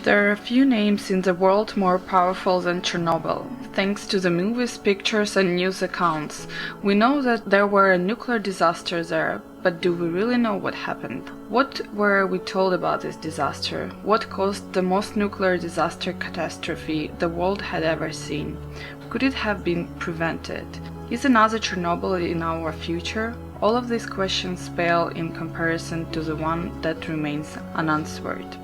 There are a few names in the world more powerful than Chernobyl. Thanks to the movies, pictures and news accounts, we know that there were a nuclear disaster there, but do we really know what happened? What were we told about this disaster? What caused the most nuclear disaster catastrophe the world had ever seen? Could it have been prevented? Is another Chernobyl in our future? All of these questions pale in comparison to the one that remains unanswered.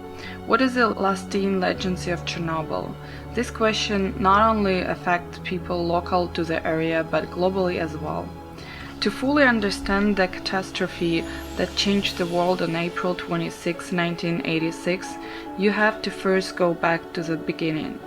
What is the lasting legacy of Chernobyl? This question not only affects people local to the area but globally as well. To fully understand the catastrophe that changed the world on April 26, 1986, you have to first go back to the beginning.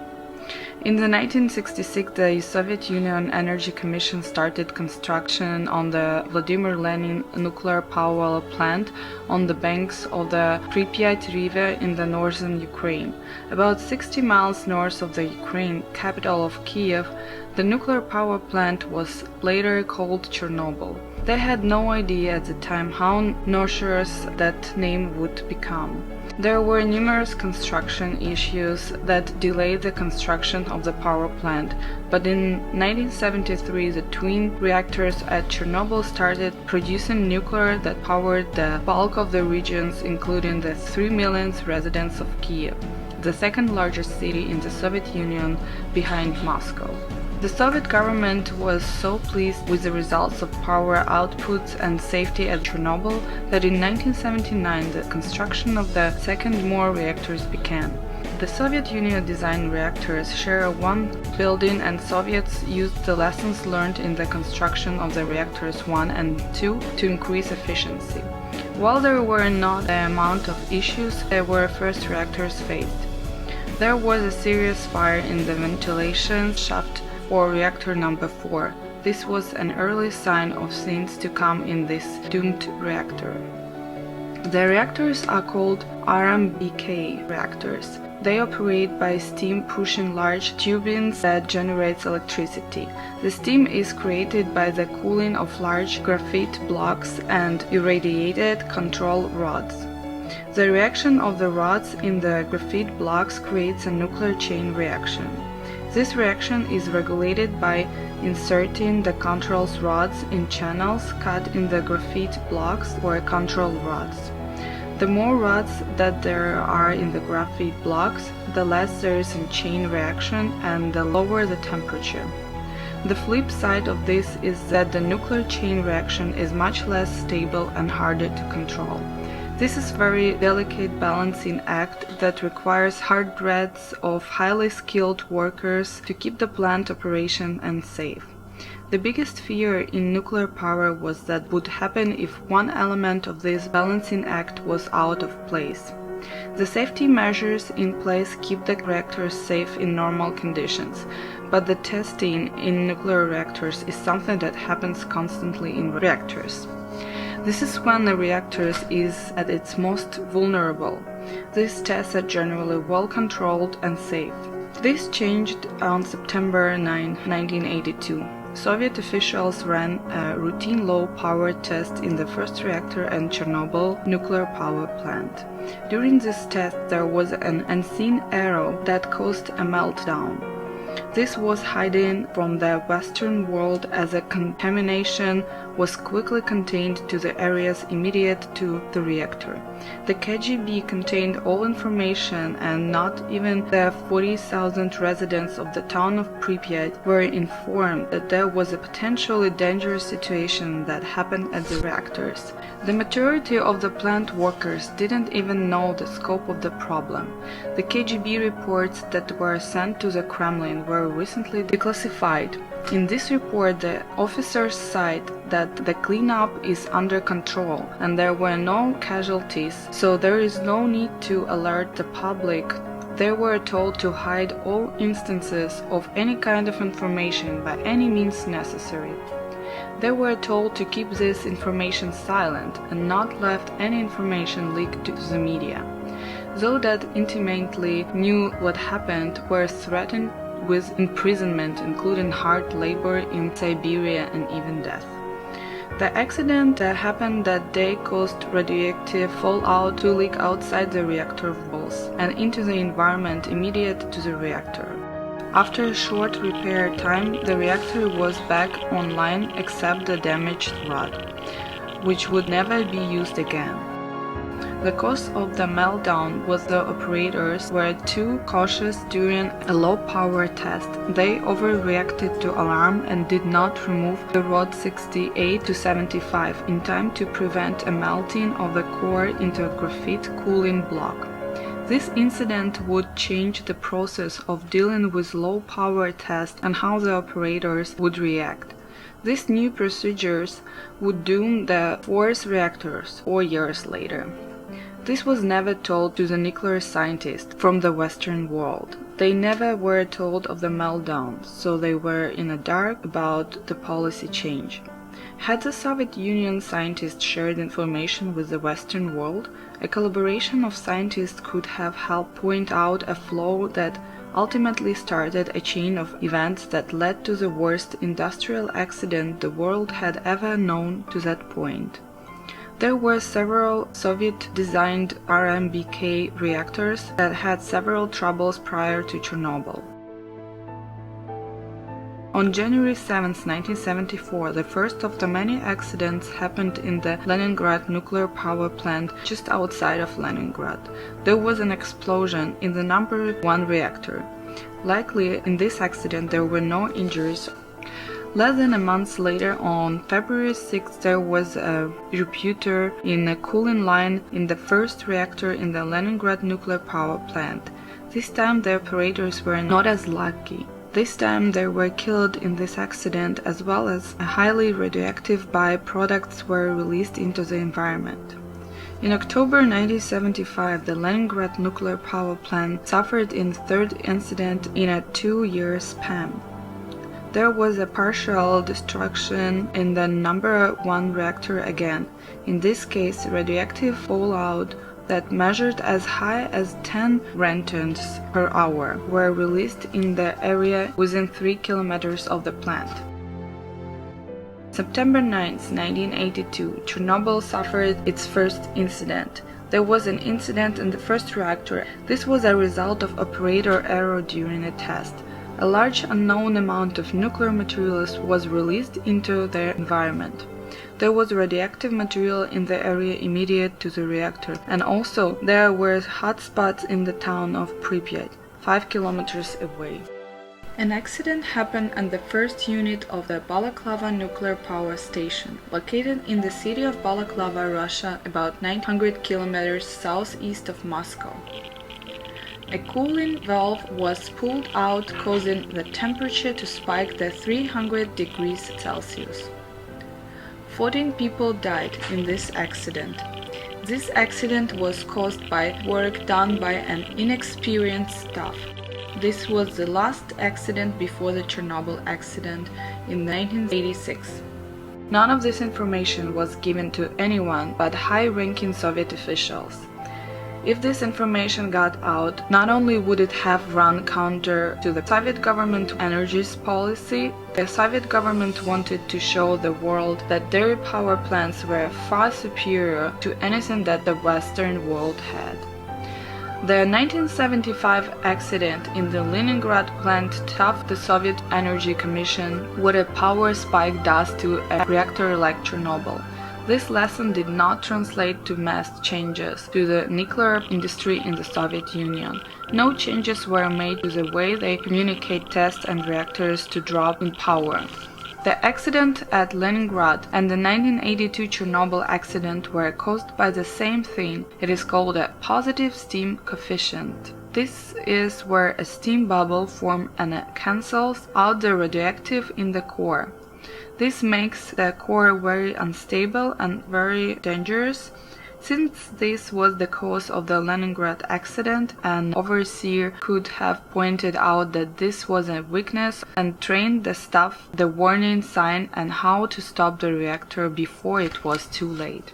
In 1966, the Soviet Union Energy Commission started construction on the Vladimir Lenin nuclear power plant on the banks of the Pripyat River in the northern Ukraine. About 60 miles north of the Ukraine capital of Kiev, the nuclear power plant was later called Chernobyl. They had no idea at the time how noxious that name would become. There were numerous construction issues that delayed the construction of the power plant, but in 1973 the twin reactors at Chernobyl started producing nuclear that powered the bulk of the regions, including the 3 million residents of Kiev, the second largest city in the Soviet Union behind Moscow. The Soviet government was so pleased with the results of power outputs and safety at Chernobyl that in 1979 the construction of the second more reactors began. The Soviet Union designed reactors share one building, and Soviets used the lessons learned in the construction of the reactors 1 and 2 to increase efficiency. While there were not the amount of issues there were first reactors faced. There was a serious fire in the ventilation shaft for reactor number 4. This was an early sign of things to come in this doomed reactor. The reactors are called RMBK reactors. They operate by steam pushing large turbines that generates electricity. The steam is created by the cooling of large graphite blocks and irradiated control rods. The reaction of the rods in the graphite blocks creates a nuclear chain reaction. This reaction is regulated by inserting the control rods in channels cut in the graphite blocks or control rods. The more rods that there are in the graphite blocks, the less there is a chain reaction and the lower the temperature. The flip side of this is that the nuclear chain reaction is much less stable and harder to control. This is a very delicate balancing act that requires hundreds of highly skilled workers to keep the plant operation and safe. The biggest fear in nuclear power was that would happen if one element of this balancing act was out of place. The safety measures in place keep the reactors safe in normal conditions, but the testing in nuclear reactors is something that happens constantly in reactors. This is when the reactor is at its most vulnerable. These tests are generally well controlled and safe. This changed on September 9, 1982. Soviet officials ran a routine low-power test in the first reactor at Chernobyl nuclear power plant. During this test, there was an unseen error that caused a meltdown. This was hidden from the Western world as a contamination was quickly contained to the areas immediate to the reactor. The KGB contained all information, and not even the 40,000 residents of the town of Pripyat were informed that there was a potentially dangerous situation that happened at the reactors. The majority of the plant workers didn't even know the scope of the problem. The KGB reports that were sent to the Kremlin were recently declassified. In this report, the officers cite that the cleanup is under control and there were no casualties, so there is no need to alert the public. They were told to hide all instances of any kind of information by any means necessary. They were told to keep this information silent and not let any information leak to the media. Those that intimately knew what happened were threatened with imprisonment, including hard labor in Siberia and even death. The accident that happened that day caused radioactive fallout to leak outside the reactor walls and into the environment immediate to the reactor. After a short repair time, the reactor was back online except the damaged rod, which would never be used again. The cause of the meltdown was the operators were too cautious during a low-power test. They overreacted to alarm and did not remove the rod 68 to 75 in time to prevent a melting of the core into a graphite cooling block. This incident would change the process of dealing with low-power tests and how the operators would react. These new procedures would doom the fourth reactors 4 years later. This was never told to the nuclear scientists from the Western world. They never were told of the meltdown, so they were in the dark about the policy change. Had the Soviet Union scientists shared information with the Western world, a collaboration of scientists could have helped point out a flaw that ultimately started a chain of events that led to the worst industrial accident the world had ever known to that point. There were several Soviet-designed RMBK reactors that had several troubles prior to Chernobyl. On January 7, 1974, the first of the many accidents happened in the Leningrad nuclear power plant just outside of Leningrad. There was an explosion in the number 1 reactor. Likely, in this accident there were no injuries. Less than a month later, on February 6, there was a rupture in a cooling line in the first reactor in the Leningrad nuclear power plant. This time the operators were not as lucky. This time they were killed in this accident, as well as highly radioactive byproducts were released into the environment. In October 1975, the Leningrad nuclear power plant suffered its third incident in a 2-year span. There was a partial destruction in the number 1 reactor again, in this case radioactive fallout that measured as high as 10 rentgens per hour were released in the area within 3 kilometers of the plant. September 9, 1982, Chernobyl suffered its first incident. There was an incident in the first reactor. This was a result of operator error during a test. A large unknown amount of nuclear materials was released into the environment. There was radioactive material in the area immediate to the reactor, and also there were hotspots in the town of Pripyat, 5 kilometers away. An accident happened at the first unit of the Balaklava nuclear power station, located in the city of Balaklava, Russia, about 900 kilometers southeast of Moscow. A cooling valve was pulled out, causing the temperature to spike to 300 degrees Celsius. 14 people died in this accident. This accident was caused by work done by an inexperienced staff. This was the last accident before the Chernobyl accident in 1986. None of this information was given to anyone but high-ranking Soviet officials. If this information got out, not only would it have run counter to the Soviet government energy policy, the Soviet government wanted to show the world that their power plants were far superior to anything that the Western world had. The 1975 accident in the Leningrad plant taught the Soviet Energy Commission what a power spike does to a reactor like Chernobyl. This lesson did not translate to mass changes to the nuclear industry in the Soviet Union. No changes were made to the way they communicate tests and reactors to drop in power. The accident at Leningrad and the 1982 Chernobyl accident were caused by the same thing. It is called a positive steam coefficient. This is where a steam bubble forms and cancels out the radioactive in the core. This makes the core very unstable and very dangerous. Since this was the cause of the Leningrad accident, an overseer could have pointed out that this was a weakness and trained the staff the warning sign and how to stop the reactor before it was too late.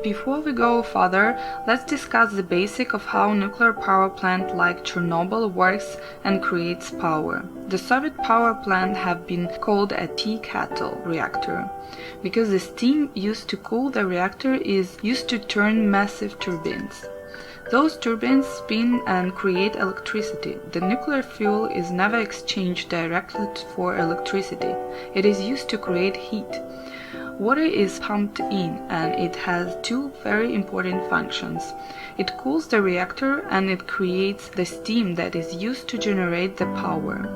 Before we go further, let's discuss the basic of how nuclear power plant like Chernobyl works and creates power. The Soviet power plant have been called a tea kettle reactor because the steam used to cool the reactor is used to turn massive turbines. Those turbines spin and create electricity. The nuclear fuel is never exchanged directly for electricity. It is used to create heat. Water is pumped in and it has two very important functions. It cools the reactor and it creates the steam that is used to generate the power.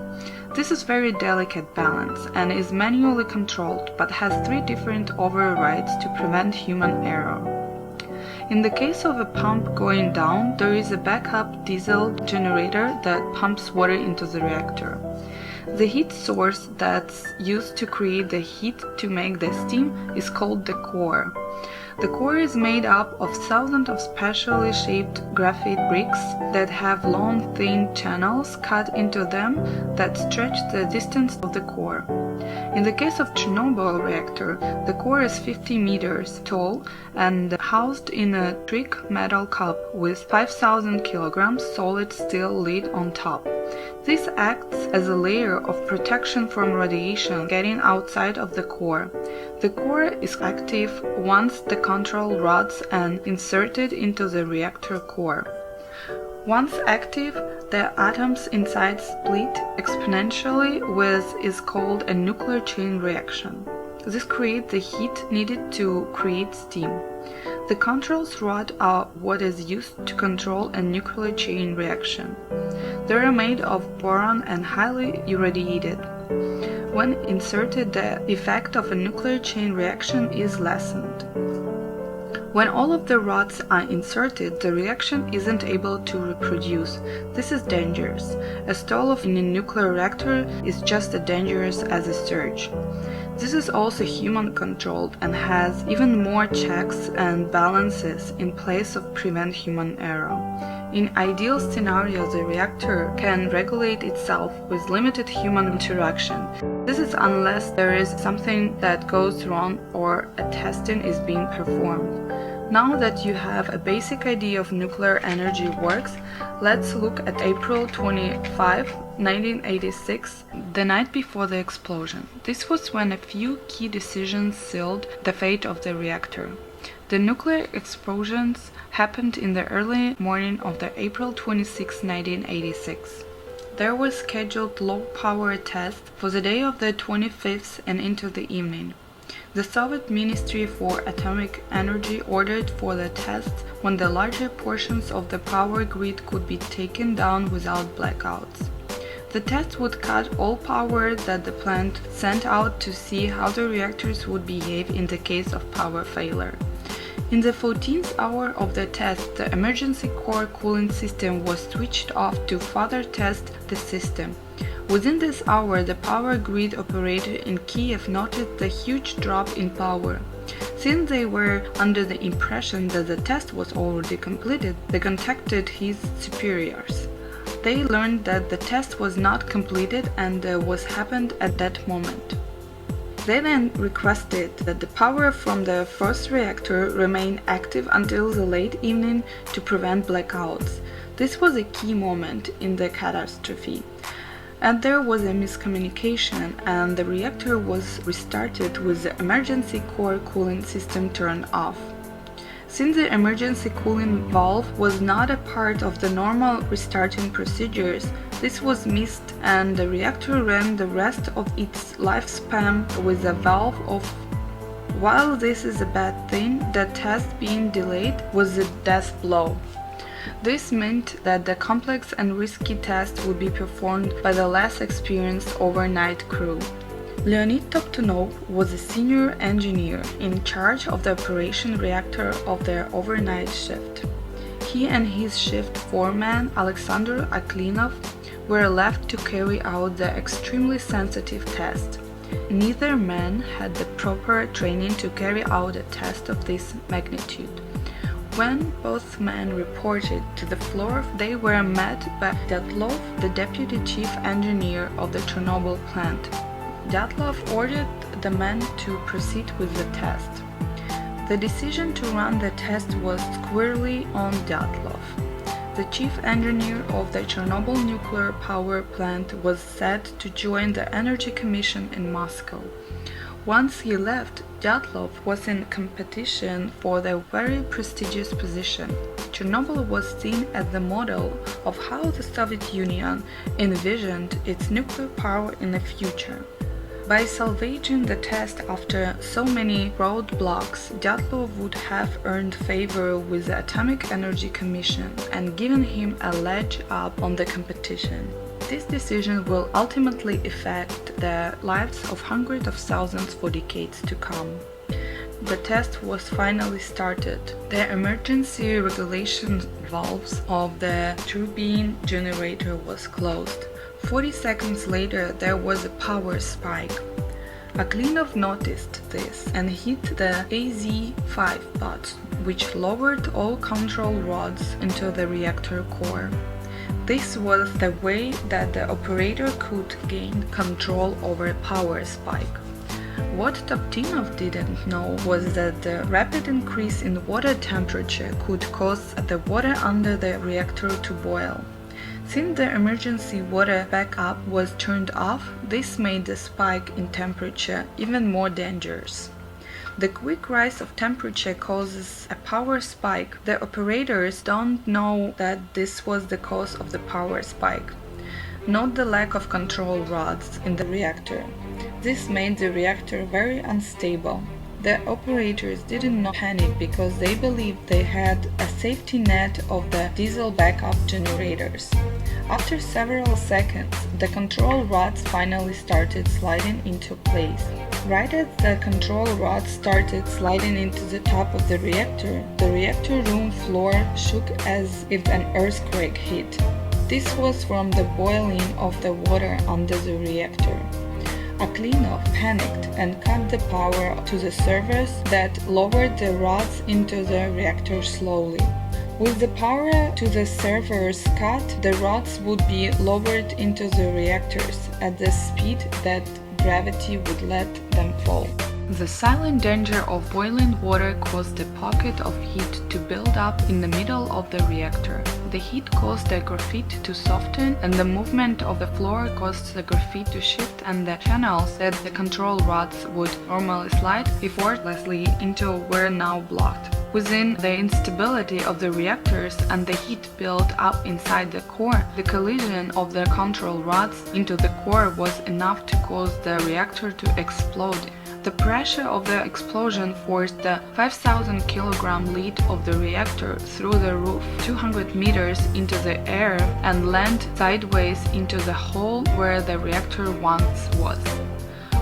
This is very delicate balance and is manually controlled but has 3 different overrides to prevent human error. In the case of a pump going down, there is a backup diesel generator that pumps water into the reactor. The heat source that's used to create the heat to make the steam is called the core. The core is made up of thousands of specially shaped graphite bricks that have long, thin channels cut into them that stretch the distance of the core. In the case of Chernobyl reactor, the core is 50 meters tall and housed in a thick metal cup with 5,000 kilograms solid steel lid on top. This acts as a layer of protection from radiation getting outside of the core. The core is active once the control rods are inserted into the reactor core. Once active, the atoms inside split exponentially, which is called a nuclear chain reaction. This creates the heat needed to create steam. The control rods are what is used to control a nuclear chain reaction. They are made of boron and highly irradiated. When inserted, the effect of a nuclear chain reaction is lessened. When all of the rods are inserted, the reaction isn't able to reproduce. This is dangerous. A stall in a nuclear reactor is just as dangerous as a surge. This is also human-controlled and has even more checks and balances in place to prevent human error. In ideal scenarios, the reactor can regulate itself with limited human interaction. This is unless there is something that goes wrong or a testing is being performed. Now that you have a basic idea of nuclear energy works, let's look at April 25, 1986, the night before the explosion. This was when a few key decisions sealed the fate of the reactor. The nuclear explosions happened in the early morning of the April 26, 1986. There was scheduled low-power test for the day of the 25th and into the evening. The Soviet Ministry for Atomic Energy ordered for the test when the larger portions of the power grid could be taken down without blackouts. The test would cut all power that the plant sent out to see how the reactors would behave in the case of power failure. In the 14th hour of the test, the emergency core cooling system was switched off to further test the system. Within this hour, the power grid operator in Kiev noted the huge drop in power. Since they were under the impression that the test was already completed, they contacted his superiors. They learned that the test was not completed and was happened at that moment. They then requested that the power from the first reactor remain active until the late evening to prevent blackouts. This was a key moment in the catastrophe. And there was a miscommunication, and the reactor was restarted with the emergency core cooling system turned off. Since the emergency cooling valve was not a part of the normal restarting procedures, this was missed and the reactor ran the rest of its lifespan with a valve off. While this is a bad thing, the test being delayed was a death blow. This meant that the complex and risky test would be performed by the less experienced overnight crew. Leonid Toptunov was a senior engineer in charge of the operation reactor of their overnight shift. He and his shift foreman, Alexander Aklinov, were left to carry out the extremely sensitive test. Neither man had the proper training to carry out a test of this magnitude. When both men reported to the floor, they were met by Dyatlov, the deputy chief engineer of the Chernobyl plant. Dyatlov ordered the men to proceed with the test. The decision to run the test was squarely on Dyatlov. The chief engineer of the Chernobyl nuclear power plant was set to join the Energy Commission in Moscow. Once he left, Dyatlov was in competition for the very prestigious position. Chernobyl was seen as the model of how the Soviet Union envisioned its nuclear power in the future. By salvaging the test after so many roadblocks, Dyatlov would have earned favor with the Atomic Energy Commission and given him a leg up on the competition. This decision will ultimately affect the lives of hundreds of thousands for decades to come. The test was finally started. The emergency regulation valves of the turbine generator was closed. 40 seconds later, there was a power spike. Aklinov noticed this and hit the AZ-5 button, which lowered all control rods into the reactor core. This was the way that the operator could gain control over a power spike. What Toptinov didn't know was that the rapid increase in water temperature could cause the water under the reactor to boil. Since the emergency water backup was turned off, this made the spike in temperature even more dangerous. The quick rise of temperature causes a power spike. The operators don't know that this was the cause of the power spike. Note the lack of control rods in the reactor. This made the reactor very unstable. The operators didn't panic because they believed they had a safety net of the diesel backup generators. After several seconds, the control rods finally started sliding into place. Right as the control rods started sliding into the top of the reactor room floor shook as if an earthquake hit. This was from the boiling of the water under the reactor. Aklinov panicked and cut the power to the servers that lowered the rods into the reactor slowly. With the power to the servers cut, the rods would be lowered into the reactors at the speed that gravity would let them fall. The silent danger of boiling water caused a pocket of heat to build up in the middle of the reactor. The heat caused the graphite to soften, and the movement of the floor caused the graphite to shift, and the channels that the control rods would normally slide effortlessly into were now blocked. Within the instability of the reactors and the heat built up inside the core, the collision of the control rods into the core was enough to cause the reactor to explode. The pressure of the explosion forced the 5,000 kg lid of the reactor through the roof 200 meters into the air and landed sideways into the hole where the reactor once was.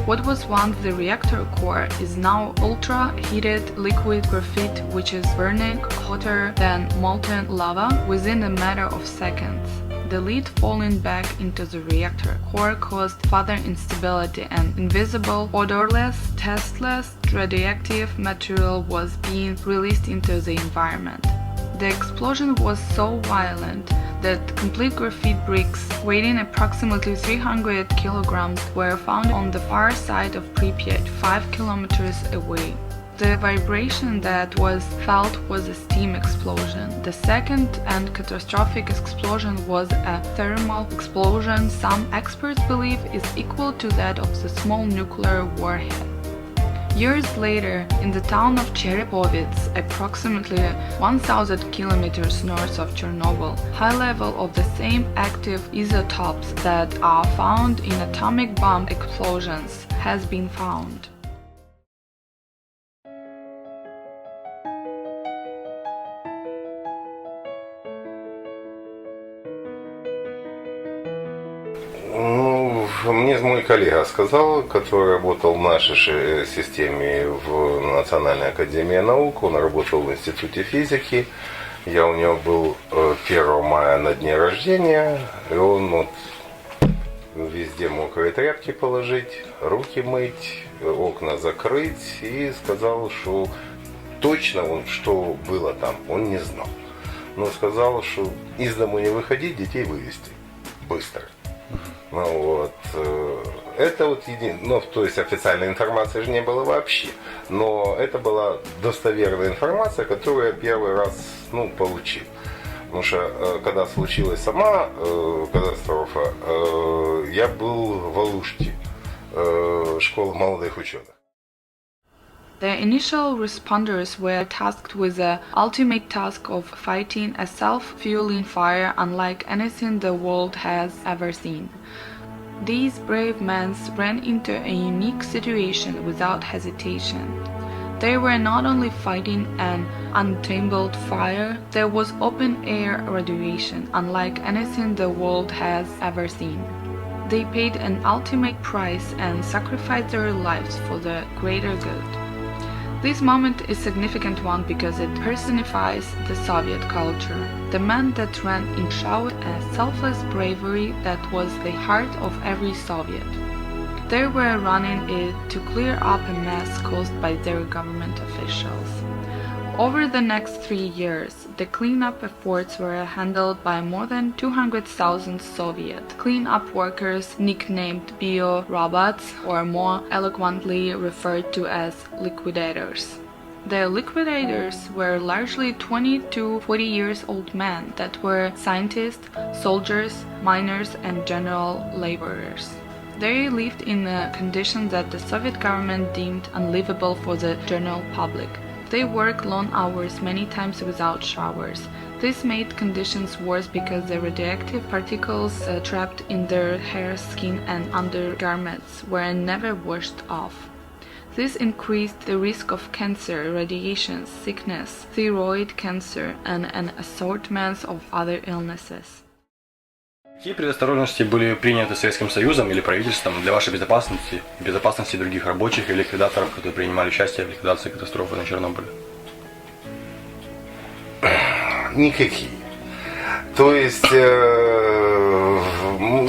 What was once the reactor core is now ultra-heated liquid graphite, which is burning hotter than molten lava within a matter of seconds. The lid falling back into the reactor core caused further instability, and invisible, odorless, tasteless, radioactive material was being released into the environment. The explosion was so violent that complete graphite bricks weighing approximately 300 kilograms were found on the far side of Pripyat, 5 kilometers away. The vibration that was felt was a steam explosion. The second and catastrophic explosion was a thermal explosion some experts believe is equal to that of the small nuclear warhead. Years later, in the town of Chernobyl, approximately 1,000 kilometers north of Chernobyl, high level of the same active isotopes that are found in atomic bomb explosions has been found. Мне мой коллега сказал, который работал в нашей же системе в Национальной академии наук, он работал в институте физики, я у него был 1 мая на дне рождения, и он вот везде мокрые тряпки положить, руки мыть, окна закрыть, и сказал, что точно он, что было там, он не знал. Но сказал, что из дому не выходить, детей вывести быстро. Ну, вот, это вот ну, то есть официальной информации же не было вообще, но это была достоверная информация, которую я первый раз получил. Потому что когда случилась сама катастрофа, я был в Алуште, школа молодых ученых. The initial responders were tasked with the ultimate task of fighting a self-fueling fire unlike anything the world has ever seen. These brave men ran into a unique situation without hesitation. They were not only fighting an untamable fire, there was open-air radiation unlike anything the world has ever seen. They paid an ultimate price and sacrificed their lives for the greater good. This moment is a significant one because it personifies the Soviet culture. The men that ran in showed a selfless bravery that was the heart of every Soviet. They were running it to clear up a mess caused by their government officials. Over the next 3 years, the cleanup efforts were handled by more than 200,000 Soviet cleanup workers nicknamed bio-robots, or more eloquently referred to as liquidators. The liquidators were largely 20 to 40 years old men that were scientists, soldiers, miners, and general laborers. They lived in conditions that the Soviet government deemed unlivable for the general public. They worked long hours, many times without showers. This made conditions worse because the radioactive particles trapped in their hair, skin, and undergarments were never washed off. This increased the risk of cancer, radiation, sickness, thyroid cancer, and an assortment of other illnesses. Какие предосторожности были приняты Советским Союзом или правительством для вашей безопасности и безопасности других рабочих и ликвидаторов, которые принимали участие в ликвидации катастрофы на Чернобыле? Никакие. То есть,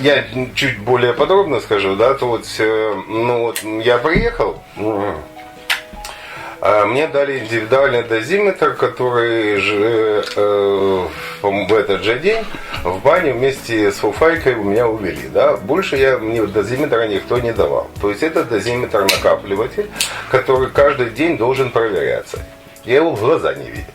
я чуть более подробно скажу, да, то вот, я приехал, мне дали индивидуальный дозиметр, который же в этот же день в баню вместе с фуфайкой у меня увели, да. Больше мне дозиметра никто не давал. То есть это дозиметр-накапливатель, который каждый день должен проверяться. Я его в глаза не видел.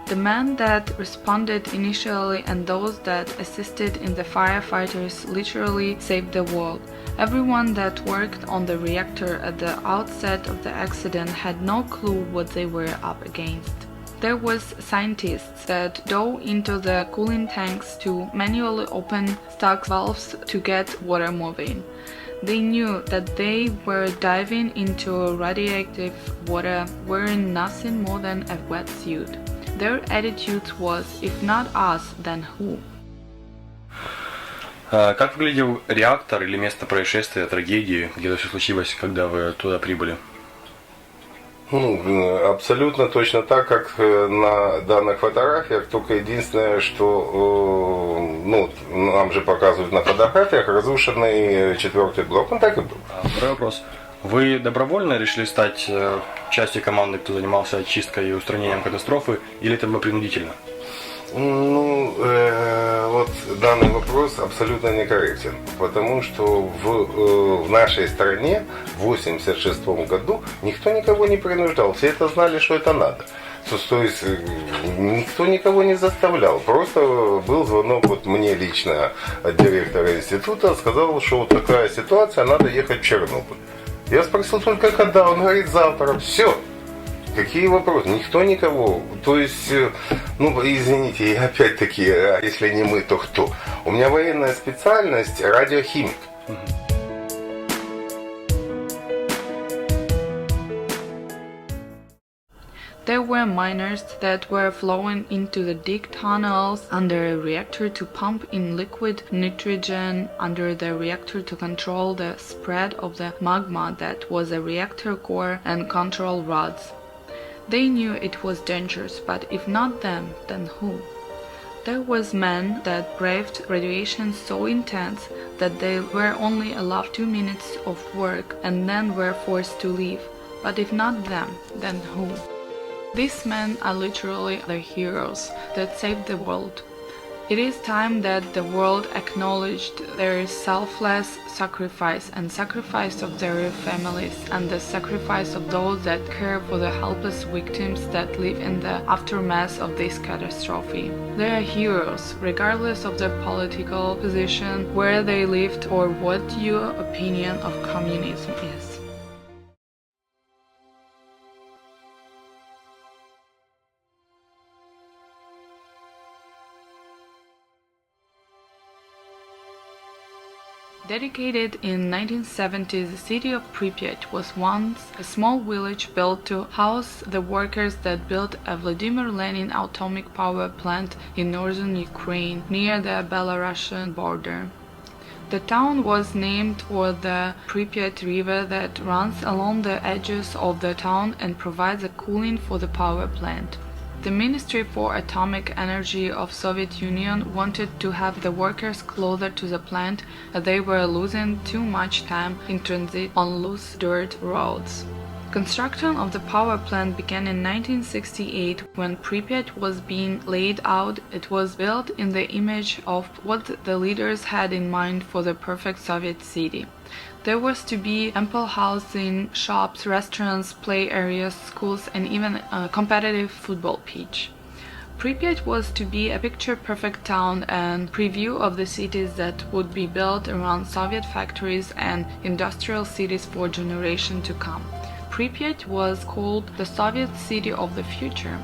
The men that responded initially and those that assisted in the firefighters literally saved the world. Everyone that worked on the reactor at the outset of the accident had no clue what they were up against. There was scientists that dove into the cooling tanks to manually open stuck valves to get water moving. They knew that they were diving into radioactive water wearing nothing more than a wetsuit. Their attitude was, if not us, then who? Как выглядел реактор или место происшествия, трагедии, где это все случилось, когда вы туда прибыли? Абсолютно точно так, как на данных фотографиях, только единственное, что нам же показывают на фотографиях разрушенный 4-й блок. Он так и был. Второй вопрос. Вы добровольно решили стать частью команды, кто занимался очисткой и устранением катастрофы, или это было принудительно? Вот данный вопрос абсолютно некорректен, потому что в нашей стране в 1986 году никто никого не принуждал, все это знали, что это надо. То есть никто никого не заставлял, просто был звонок вот мне лично от директора института, сказал, что вот такая ситуация, надо ехать в Чернобыль. Я спросил только когда, он говорит завтра, все. Какие вопросы? Никто никого. То есть, извините, и опять-таки, если не мы, то кто? У меня военная специальность радиохимик. There were miners that were flowing into the deep tunnels under a reactor to pump in liquid nitrogen under the reactor to control the spread of the magma that was a reactor core and control rods. They knew it was dangerous, but if not them, then who? There was men that braved radiation so intense that they were only allowed 2 minutes of work and then were forced to leave. But if not them, then who? These men are literally the heroes that saved the world. It is time that the world acknowledged their selfless sacrifice and sacrifice of their families and the sacrifice of those that care for the helpless victims that live in the aftermath of this catastrophe. They are heroes, regardless of their political position, where they lived, or what your opinion of communism is. Dedicated in 1970, the city of Pripyat was once a small village built to house the workers that built a Vladimir Lenin atomic power plant in northern Ukraine, near the Belarusian border. The town was named for the Pripyat River that runs along the edges of the town and provides a cooling for the power plant. The Ministry for Atomic Energy of Soviet Union wanted to have the workers closer to the plant as they were losing too much time in transit on loose dirt roads. Construction of the power plant began in 1968 when Pripyat was being laid out. It was built in the image of what the leaders had in mind for the perfect Soviet city. There was to be ample housing, shops, restaurants, play areas, schools, and even a competitive football pitch. Pripyat was to be a picture-perfect town and preview of the cities that would be built around Soviet factories and industrial cities for generations to come. Pripyat was called the Soviet city of the future.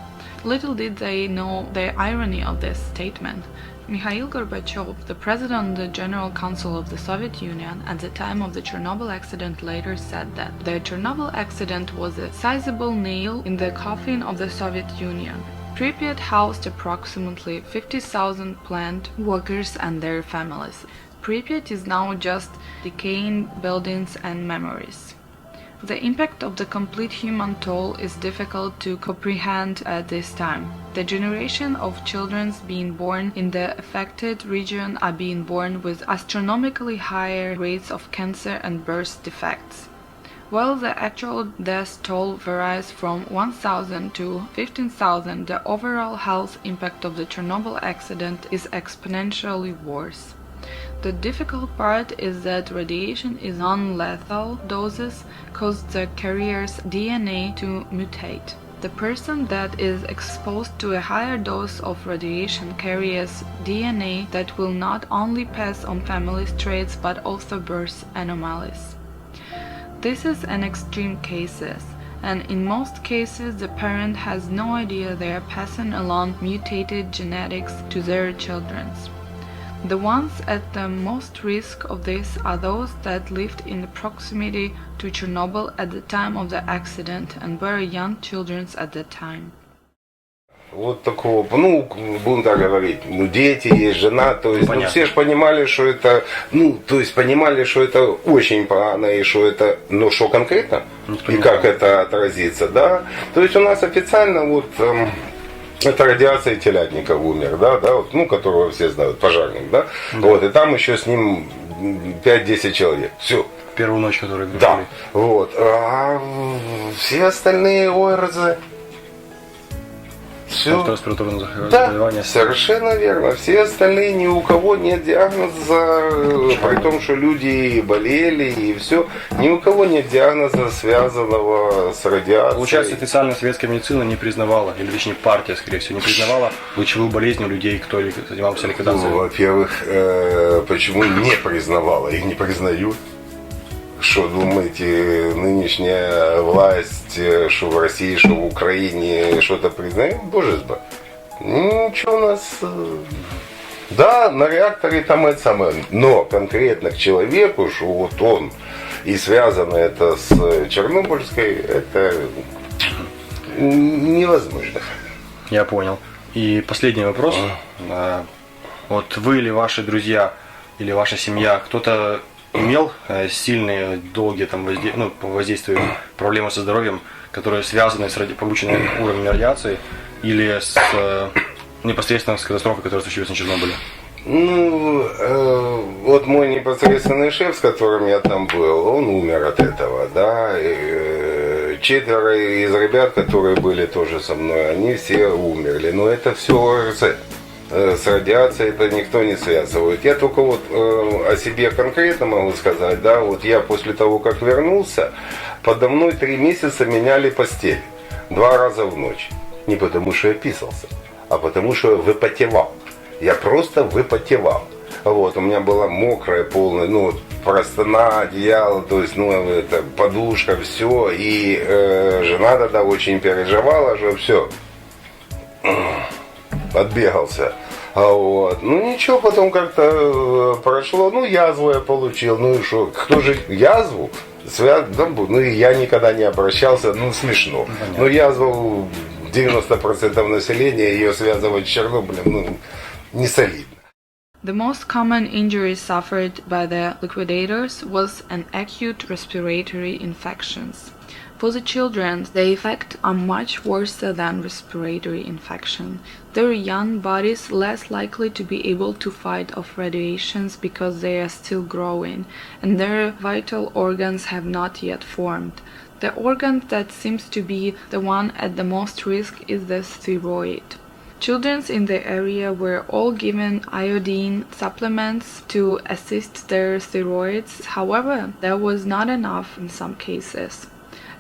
Little did they know the irony of this statement. Mikhail Gorbachev, the president of the General Council of the Soviet Union at the time of the Chernobyl accident, later said that the Chernobyl accident was a sizable nail in the coffin of the Soviet Union. Pripyat housed approximately 50,000 plant workers and their families. Pripyat is now just decaying buildings and memories. The impact of the complete human toll is difficult to comprehend at this time. The generation of children being born in the affected region are being born with astronomically higher rates of cancer and birth defects. While the actual death toll varies from 1,000 to 15,000, the overall health impact of the Chernobyl accident is exponentially worse. The difficult part is that radiation in non-lethal doses cause the carrier's DNA to mutate. The person that is exposed to a higher dose of radiation carries DNA that will not only pass on family traits but also birth anomalies. This is an extreme cases, and in most cases the parent has no idea they are passing along mutated genetics to their children. The ones at the most risk of this are those that lived in proximity to Chernobyl at the time of the accident and were young children at the time. Вот такого, будем так говорить, дети есть, жена, то есть, все же понимали, что это, понимали, что это очень погано и что это, но что конкретно и как это отразится, да. То есть у нас официально это радиация телятника умер, которого все знают, пожарник, да. Вот, и там еще с ним 5-10 человек. Все. Первую ночь, которую говорили. Да, вот. А все остальные ОРЗ. Все. Да, совершенно верно. Все остальные, ни у кого нет диагноза, при том, что люди болели и все, ни у кого нет диагноза, связанного с радиацией. Получается, официальная советская медицина не признавала, или точнее партия, скорее всего, не признавала лучевую болезнь у людей, кто занимался ликвидацией. Во-первых, почему не признавала и не признают? Что думаете, нынешняя власть, что в России, что в Украине, что-то признает? Боже сбор. Ничего у нас... Да, на реакторе там это самое. Но конкретно к человеку, что вот он, и связано это с Чернобыльской, это невозможно. Я понял. И последний вопрос. Вот вы или ваши друзья, или ваша семья, кто-то имел сильные, долгие воздействия, проблемы со здоровьем, которые связаны с полученным уровнем радиации или непосредственно с катастрофой, которая случилась на Чернобыле? Вот мой непосредственный шеф, с которым я там был, он умер от этого, да. И 4 из ребят, которые были тоже со мной, они все умерли. Но это все ОРЗ. С радиацией это никто не связывает. Я только о себе конкретно могу сказать, да, вот я после того, как вернулся, подо мной 3 месяца меняли постель 2 раза в ночь. Не потому что я писался, а потому что я выпотевал. Я просто выпотевал. Вот, у меня была мокрая полная, простыня, одеяло, то есть, это подушка, все. И жена тогда очень переживала, что все. Отбегался. Вот. Ничего, потом как-то прошло. Язву я получил. И что? Кто же язву? И я никогда не обращался. Смешно. Язву 90% населения, ее связывать с Чернобылем, не солидно. The most common injury suffered by the liquidators was an acute respiratory infections. For the children, the effects are much worse than respiratory infection. Their young bodies less likely to be able to fight off radiations because they are still growing, and their vital organs have not yet formed. The organ that seems to be the one at the most risk is the thyroid. Children in the area were all given iodine supplements to assist their thyroids. However, that was not enough in some cases.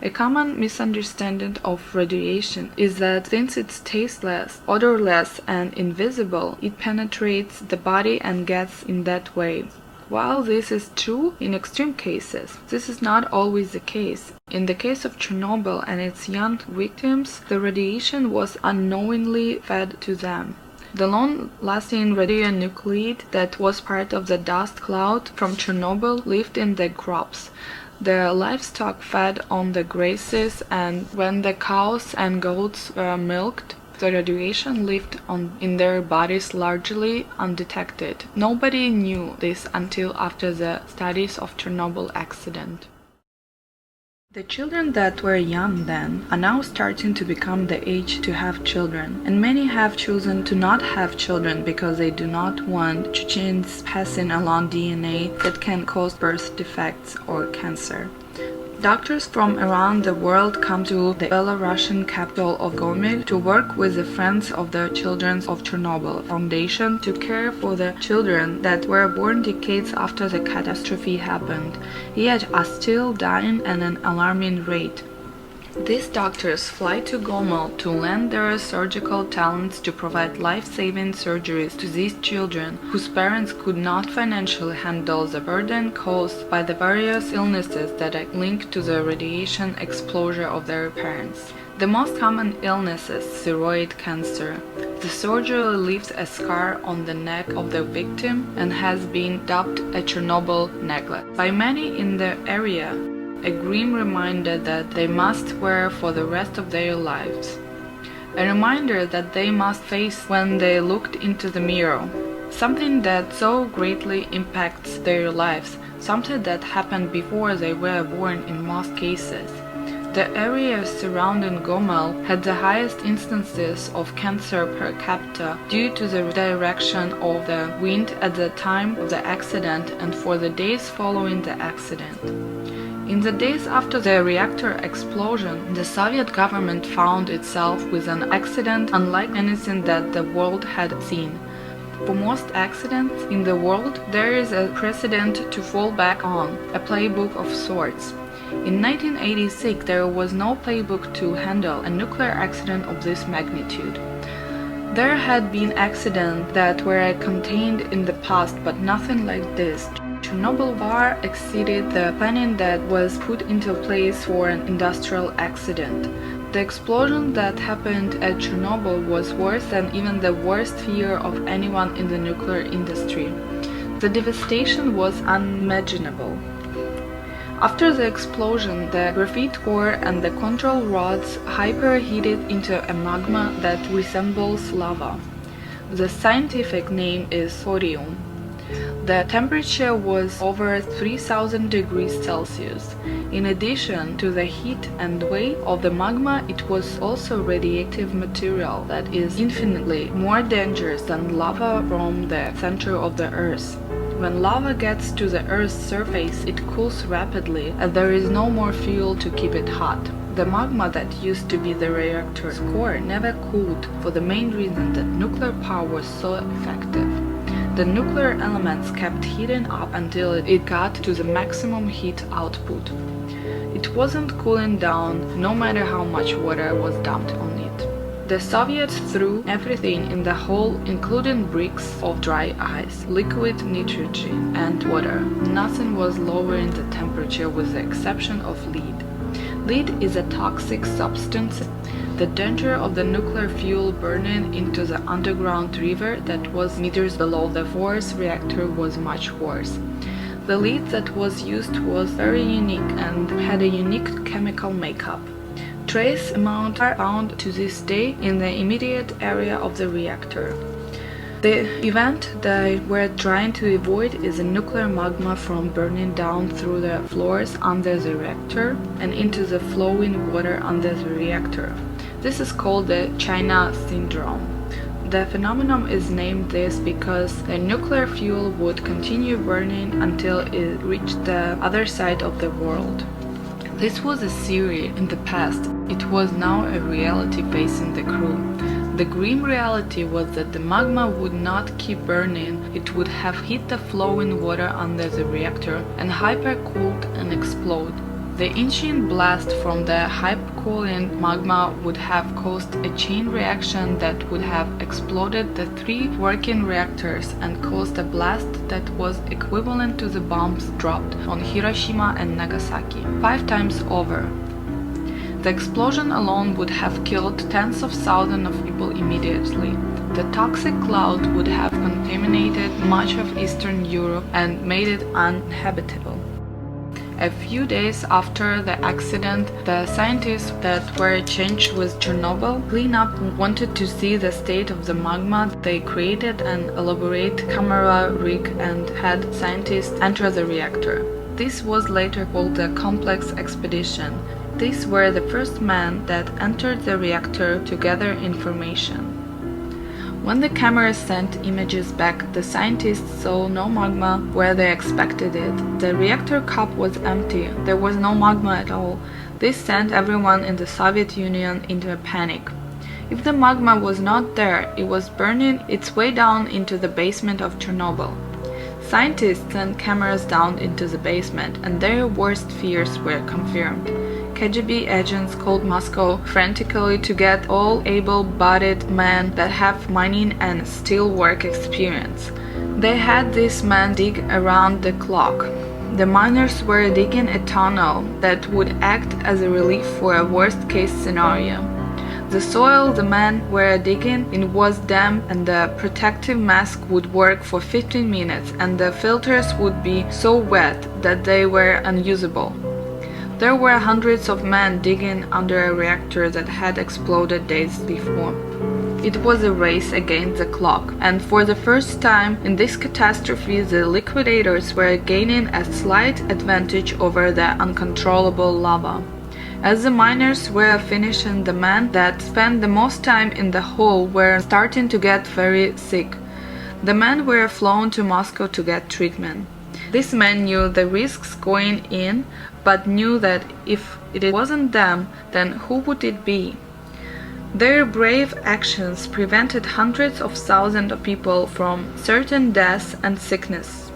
A common misunderstanding of radiation is that since it's tasteless, odorless, and invisible, it penetrates the body and gets in that way. While this is true in extreme cases, this is not always the case. In the case of Chernobyl and its young victims, the radiation was unknowingly fed to them. The long-lasting radionuclide that was part of the dust cloud from Chernobyl lived in the crops. The livestock fed on the grasses, and when the cows and goats were milked, the radiation lived in their bodies largely undetected. Nobody knew this until after the studies of Chernobyl accident. The children that were young then are now starting to become the age to have children, and many have chosen to not have children because they do not want genes passing along DNA that can cause birth defects or cancer. Doctors from around the world come to the Belarusian capital of Gomel to work with the Friends of the Children of Chernobyl Foundation to care for the children that were born decades after the catastrophe happened, yet are still dying at an alarming rate. These doctors fly to Gomel to lend their surgical talents to provide life-saving surgeries to these children whose parents could not financially handle the burden caused by the various illnesses that are linked to the radiation exposure of their parents. The most common illness is thyroid cancer. The surgery leaves a scar on the neck of the victim and has been dubbed a Chernobyl necklace by many in the area, a grim reminder that they must wear for the rest of their lives. A reminder that they must face when they looked into the mirror. Something that so greatly impacts their lives, something that happened before they were born in most cases. The area surrounding Gomel had the highest instances of cancer per capita due to the direction of the wind at the time of the accident and for the days following the accident. In the days after the reactor explosion, the Soviet government found itself with an accident unlike anything that the world had seen. For most accidents in the world, there is a precedent to fall back on, a playbook of sorts. In 1986, there was no playbook to handle a nuclear accident of this magnitude. There had been accidents that were contained in the past, but nothing like this. Chernobyl far exceeded the planning that was put into place for an industrial accident. The explosion that happened at Chernobyl was worse than even the worst fear of anyone in the nuclear industry. The devastation was unimaginable. After the explosion, the graphite core and the control rods hyperheated into a magma that resembles lava. The scientific name is thorium. The temperature was over 3000 degrees Celsius. In addition to the heat and weight of the magma, it was also radioactive material that is infinitely more dangerous than lava from the center of the Earth. When lava gets to the Earth's surface, it cools rapidly, and there is no more fuel to keep it hot. The magma that used to be the reactor's core never cooled for the main reason that nuclear power was so effective. The nuclear elements kept heating up until it got to the maximum heat output. It wasn't cooling down, no matter how much water was dumped on it. The Soviets threw everything in the hole, including bricks of dry ice, liquid nitrogen, and water. Nothing was lowering the temperature with the exception of lead. Lead is a toxic substance. The danger of the nuclear fuel burning into the underground river that was meters below the fourth reactor was much worse. The lead that was used was very unique and had a unique chemical makeup. Trace amounts are found to this day in the immediate area of the reactor. The event they were trying to avoid is a nuclear magma from burning down through the floors under the reactor and into the flowing water under the reactor. This is called the China syndrome. The phenomenon is named this because the nuclear fuel would continue burning until it reached the other side of the world. This was a theory in the past. It was now a reality facing the crew. The grim reality was that the magma would not keep burning, it would have hit the flowing water under the reactor and hypercooled and explode. The ancient blast from the hypercooling magma would have caused a chain reaction that would have exploded the 3 working reactors and caused a blast that was equivalent to the bombs dropped on Hiroshima and Nagasaki 5 times over. The explosion alone would have killed tens of thousands of people immediately. The toxic cloud would have contaminated much of Eastern Europe and made it uninhabitable. A few days after the accident, the scientists that were charged with Chernobyl cleanup wanted to see the state of the magma. They created an elaborate camera rig and had scientists enter the reactor. This was later called the Complex Expedition. These were the first men that entered the reactor to gather information. When the cameras sent images back, the scientists saw no magma where they expected it. The reactor cup was empty. There was no magma at all. This sent everyone in the Soviet Union into a panic. If the magma was not there, it was burning its way down into the basement of Chernobyl. Scientists sent cameras down into the basement, and their worst fears were confirmed. KGB agents called Moscow frantically to get all able-bodied men that have mining and steel work experience. They had these men dig around the clock. The miners were digging a tunnel that would act as a relief for a worst-case scenario. The soil the men were digging in was damp and the protective mask would work for 15 minutes and the filters would be so wet that they were unusable. There were hundreds of men digging under a reactor that had exploded days before. It was a race against the clock, and for the first time in this catastrophe the liquidators were gaining a slight advantage over the uncontrollable lava. As the miners were finishing, the men that spent the most time in the hole were starting to get very sick. The men were flown to Moscow to get treatment. These men knew the risks going in, but knew that if it wasn't them, then who would it be? Their brave actions prevented hundreds of thousands of people from certain death and sickness.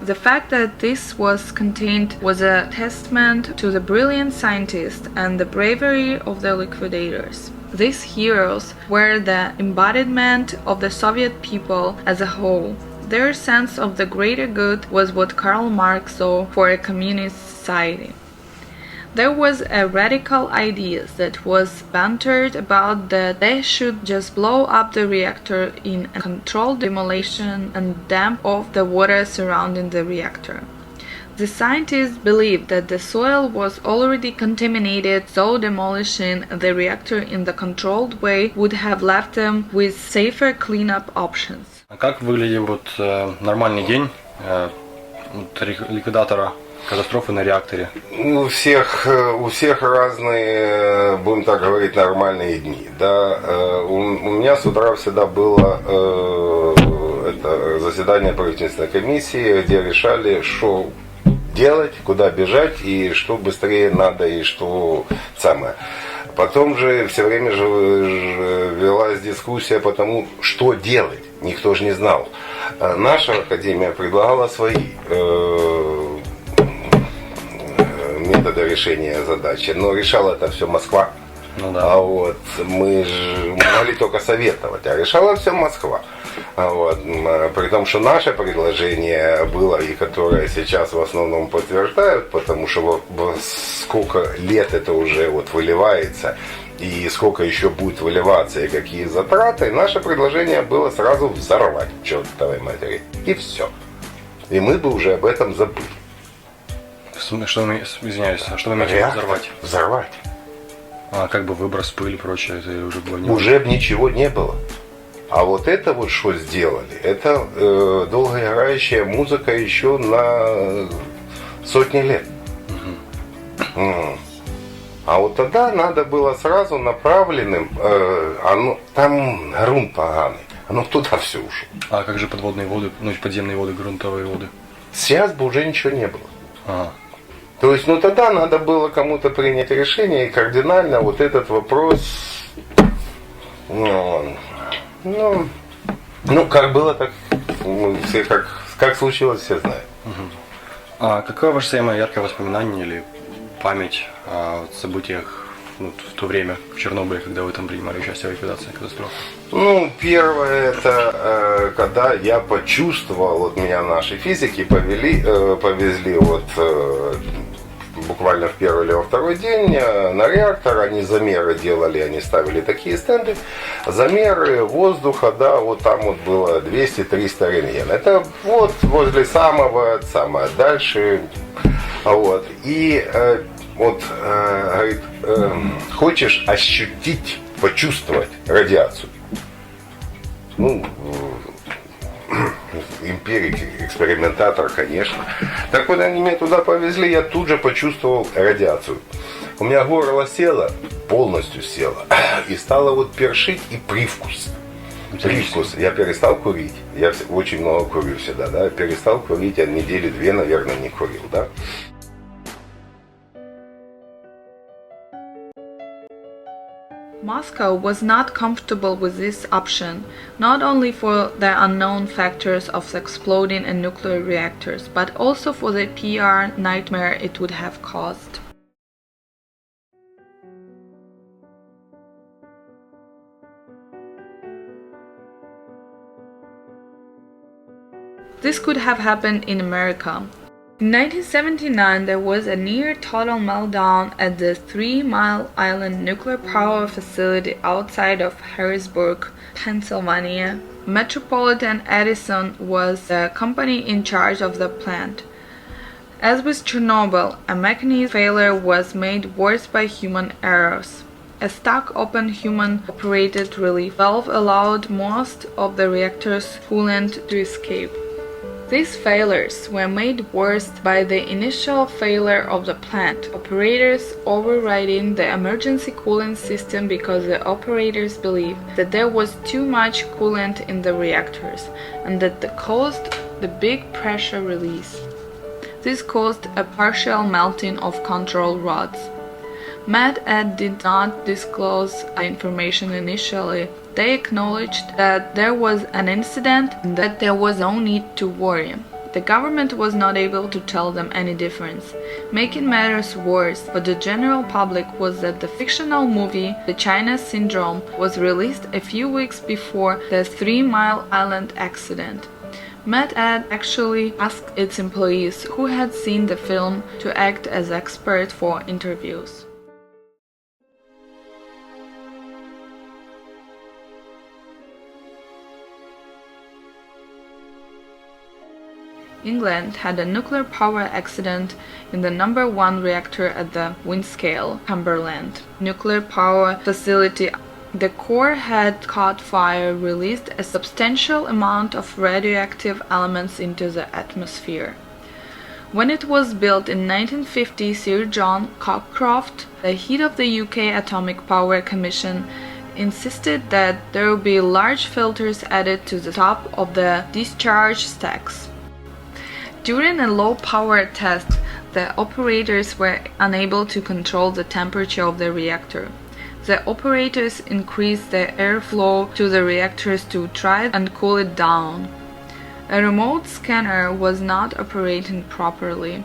The fact that this was contained was a testament to the brilliant scientists and the bravery of the liquidators. These heroes were the embodiment of the Soviet people as a whole. Their sense of the greater good was what Karl Marx saw for a communist society. There was a radical idea that was bantered about that they should just blow up the reactor in a controlled demolition and damp off the water surrounding the reactor. The scientists believed that the soil was already contaminated, so demolishing the reactor in the controlled way would have left them with safer cleanup options. А как выглядел нормальный день ликвидатора катастрофы на реакторе? У всех разные, будем так говорить, нормальные дни. Да? У меня с утра всегда было это заседание правительственной комиссии, где решали, что делать, куда бежать и что быстрее надо и что самое. Потом же все время же велась дискуссия по тому, что делать. Никто же не знал. Наша академия предлагала свои методы решения задачи, но решала это все Москва. Ну, да. А вот мы же могли только советовать, а решала все Москва. Вот. При том, что наше предложение было, и которое сейчас в основном подтверждают, потому что сколько лет это уже вот выливается, и сколько еще будет выливаться, и какие затраты, наше предложение было сразу взорвать, чертовой матери. И все. И мы бы уже об этом забыли. Что вы, извиняюсь, а что вы имеете в виду взорвать? Взорвать. А как бы выброс пыли и прочее, это уже было не... Уже ничего не было. А вот это вот что сделали, это долгоиграющая музыка еще на сотни лет. А вот тогда надо было сразу направленным, там грунт поганый, оно туда все ушло. А как же подводные воды, ну подземные воды, грунтовые воды? Сейчас бы уже ничего не было. Ага. То есть, тогда надо было кому-то принять решение и кардинально вот этот вопрос, как было, так, все как случилось, все знают. А какое ваше самое яркое воспоминание или память о событиях в то время в Чернобыле, когда вы там принимали участие в ликвидации катастрофы? Первое, это когда я почувствовал, вот меня наши физики повезли буквально в первый или во второй день на реактор, они замеры делали, они ставили такие стенды, замеры воздуха, да, вот там вот было 200-300 рентген. Это вот возле самое дальше, вот. И говорит, хочешь ощутить, почувствовать радиацию? Эмпирик, экспериментатор, конечно. Так вот, они меня туда повезли, я тут же почувствовал радиацию. У меня горло село, полностью село, и стало вот першить и привкус. Привкус. Я перестал курить. Я очень много курю всегда, да. Перестал курить, я недели 2, наверное, не курил, да. Moscow was not comfortable with this option, not only for the unknown factors of exploding in nuclear reactors, but also for the PR nightmare it would have caused. This could have happened in America. In 1979, there was a near-total meltdown at the 3 Mile Island nuclear power facility outside of Harrisburg, Pennsylvania. Metropolitan Edison was the company in charge of the plant. As with Chernobyl, a mechanism failure was made worse by human errors. A stuck open human-operated relief valve allowed most of the reactor's coolant to escape. These failures were made worse by the initial failure of the plant operators overriding the emergency coolant system because the operators believed that there was too much coolant in the reactors and that caused the big pressure release. This caused a partial melting of control rods. Med Ed did not disclose the information initially. They acknowledged that there was an incident and that there was no need to worry. The government was not able to tell them any difference. Making matters worse for the general public was that the fictional movie The China Syndrome was released a few weeks before the 3 Mile Island accident. Med Ed actually asked its employees who had seen the film to act as experts for interviews. England had a nuclear power accident in the number 1 reactor at the Windscale, Cumberland nuclear power facility. The core had caught fire, released a substantial amount of radioactive elements into the atmosphere. When it was built in 1950, Sir John Cockcroft, the head of the UK Atomic Power Commission, insisted that there would be large filters added to the top of the discharge stacks. During a low-power test, the operators were unable to control the temperature of the reactor. The operators increased the airflow to the reactors to try and cool it down. A remote scanner was not operating properly.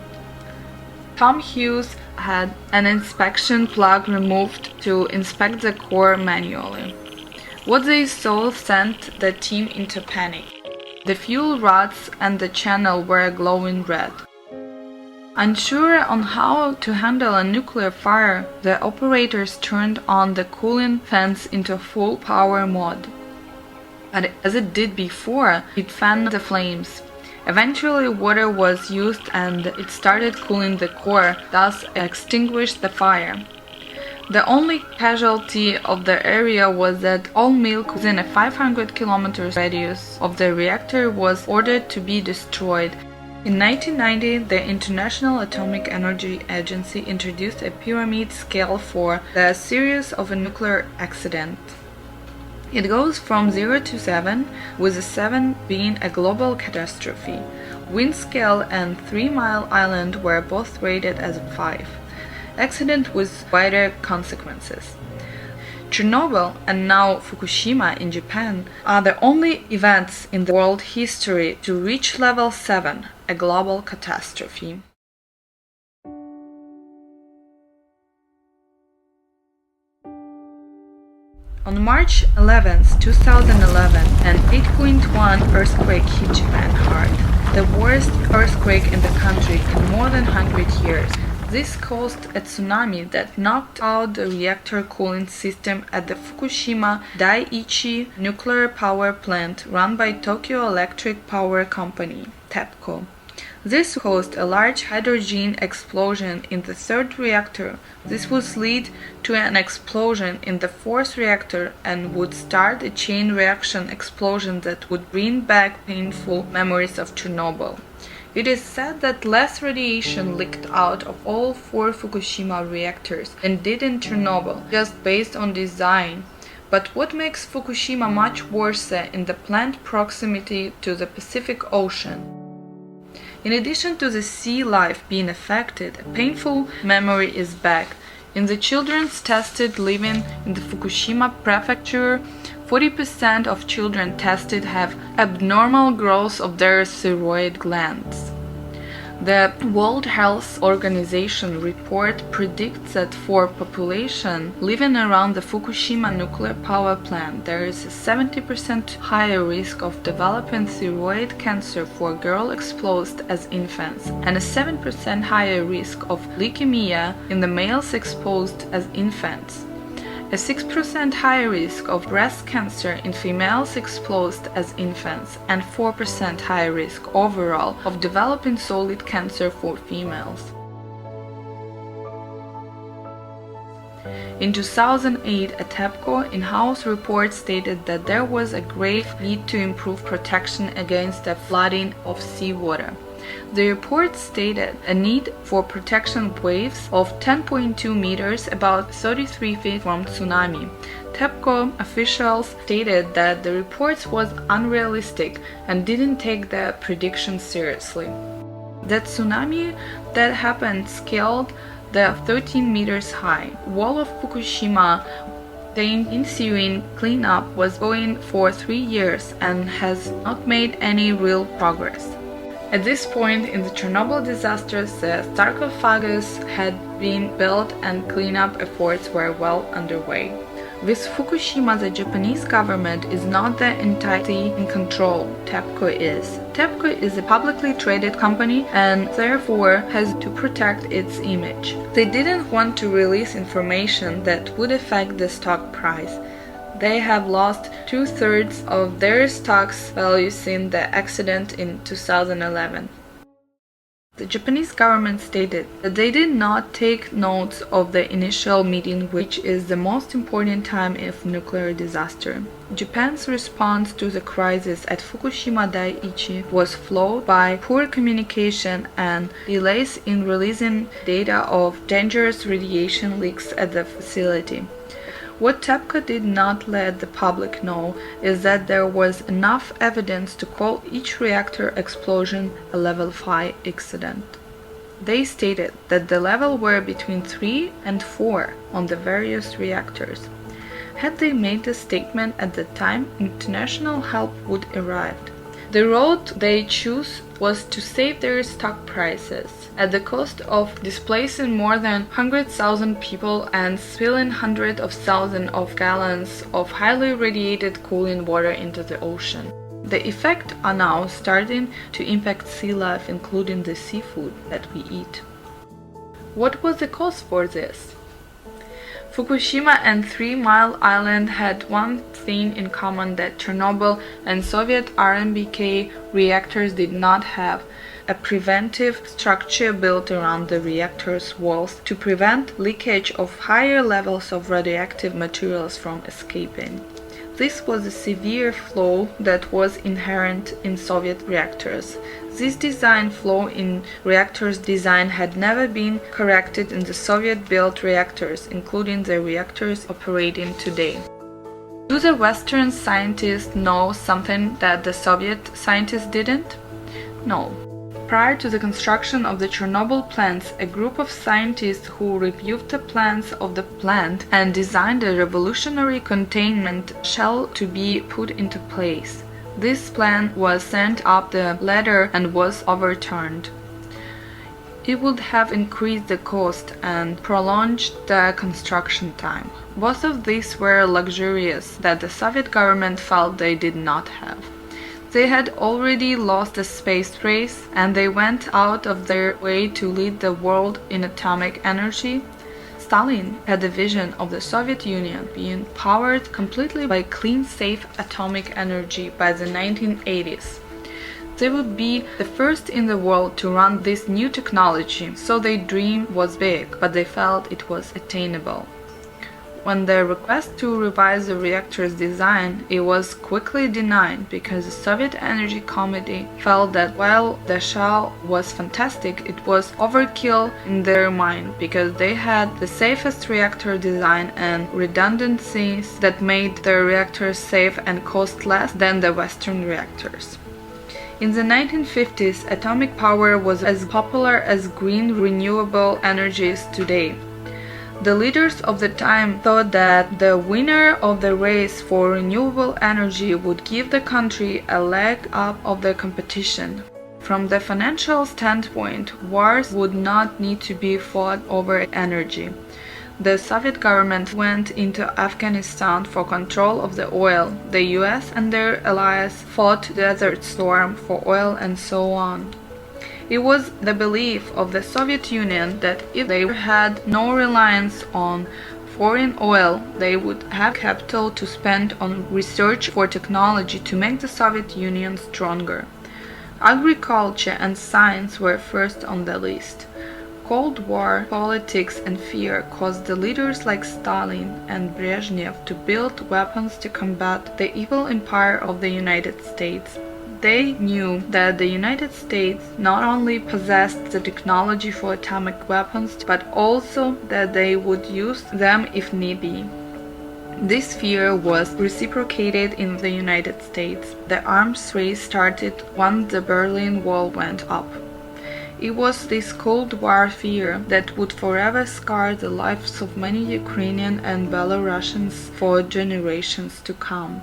Tom Hughes had an inspection plug removed to inspect the core manually. What they saw sent the team into panic. The fuel rods and the channel were glowing red. Unsure on how to handle a nuclear fire, the operators turned on the cooling fans into full power mode. But as it did before, it fanned the flames. Eventually water was used and it started cooling the core, thus extinguished the fire. The only casualty of the area was that all milk within a 500 kilometers radius of the reactor was ordered to be destroyed. In 1990, the International Atomic Energy Agency introduced a pyramid scale for the series of a nuclear accident. It goes from 0 to 7, with a 7 being a global catastrophe. Windscale and 3 Mile Island were both rated as a 5. Accident with wider consequences. Chernobyl and now Fukushima in Japan are the only events in the world history to reach level 7, a global catastrophe. On March 11, 2011, an 8.1 earthquake hit Japan hard, the worst earthquake in the country in more than 100 years. This caused a tsunami that knocked out the reactor cooling system at the Fukushima Daiichi nuclear power plant run by Tokyo Electric Power Company, TEPCO. This caused a large hydrogen explosion in the third reactor. This would lead to an explosion in the fourth reactor and would start a chain reaction explosion that would bring back painful memories of Chernobyl. It is said that less radiation leaked out of all 4 Fukushima reactors than did in Chernobyl, just based on design. But what makes Fukushima much worse in the plant proximity to the Pacific Ocean? In addition to the sea life being affected, a painful memory is back. In the children tested living in the Fukushima prefecture, 40% of children tested have abnormal growth of their thyroid glands. The World Health Organization report predicts that for population living around the Fukushima nuclear power plant, there is a 70% higher risk of developing thyroid cancer for girls exposed as infants, and a 7% higher risk of leukemia in the males exposed as infants. A 6% higher risk of breast cancer in females exposed as infants, and 4% higher risk overall of developing solid cancer for females. In 2008, a TEPCO in-house report stated that there was a grave need to improve protection against the flooding of seawater. The report stated a need for protection waves of 10.2 meters, about 33 feet from tsunami. TEPCO officials stated that the report was unrealistic and didn't take the prediction seriously. The tsunami that happened scaled the 13 meters high wall of Fukushima. The ensuing cleanup was going for 3 years and has not made any real progress. At this point in the Chernobyl disasters, the sarcophagus had been built and cleanup efforts were well underway. With Fukushima, the Japanese government is not the entity in control. TEPCO is. TEPCO is a publicly traded company and therefore has to protect its image. They didn't want to release information that would affect the stock price. They have lost 2/3 of their stock's value since the accident in 2011. The Japanese government stated that they did not take notes of the initial meeting, which is the most important time of nuclear disaster. Japan's response to the crisis at Fukushima Daiichi was flawed by poor communication and delays in releasing data of dangerous radiation leaks at the facility. What TEPCO did not let the public know is that there was enough evidence to call each reactor explosion a level 5 accident. They stated that the levels were between 3 and 4 on the various reactors. Had they made the statement at the time, international help would arrive. The road they chose was to save their stock prices at the cost of displacing more than 100,000 people and spilling hundreds of thousands of gallons of highly radiated cooling water into the ocean. The effects are now starting to impact sea life, including the seafood that we eat. What was the cause for this? Fukushima and 3 Mile Island had one thing in common that Chernobyl and Soviet RMBK reactors did not have. a preventive structure built around the reactor's walls to prevent leakage of higher levels of radioactive materials from escaping. This was a severe flaw that was inherent in Soviet reactors. This design flaw in reactors' design had never been corrected in the Soviet-built reactors, including the reactors operating today. Do the Western scientists know something that the Soviet scientists didn't? No. Prior to the construction of the Chernobyl plants, a group of scientists who reviewed the plans of the plant and designed a revolutionary containment shell to be put into place. This plan was sent up the ladder and was overturned. It would have increased the cost and prolonged the construction time. Both of these were luxuries that the Soviet government felt they did not have. They had already lost the space race, and they went out of their way to lead the world in atomic energy. Stalin had a vision of the Soviet Union being powered completely by clean, safe atomic energy by the 1980s. They would be the first in the world to run this new technology, so their dream was big, but they felt it was attainable. When the request to revise the reactor's design, it was quickly denied because the Soviet Energy Committee felt that while the shell was fantastic, it was overkill in their mind because they had the safest reactor design and redundancies that made the reactors safe and cost less than the Western reactors. In the 1950s, atomic power was as popular as green renewable energy is today. The leaders of the time thought that the winner of the race for renewable energy would give the country a leg up of the competition. From the financial standpoint, wars would not need to be fought over energy. The Soviet government went into Afghanistan for control of the oil. The US and their allies fought Desert Storm for oil and so on. It was the belief of the Soviet Union that if they had no reliance on foreign oil, they would have capital to spend on research for technology to make the Soviet Union stronger. Agriculture and science were first on the list. Cold War politics and fear caused the leaders like Stalin and Brezhnev to build weapons to combat the evil empire of the United States. They knew that the United States not only possessed the technology for atomic weapons, but also that they would use them if need be. This fear was reciprocated in the United States. The arms race started once the Berlin Wall went up. It was this Cold War fear that would forever scar the lives of many Ukrainian and Belarusians for generations to come.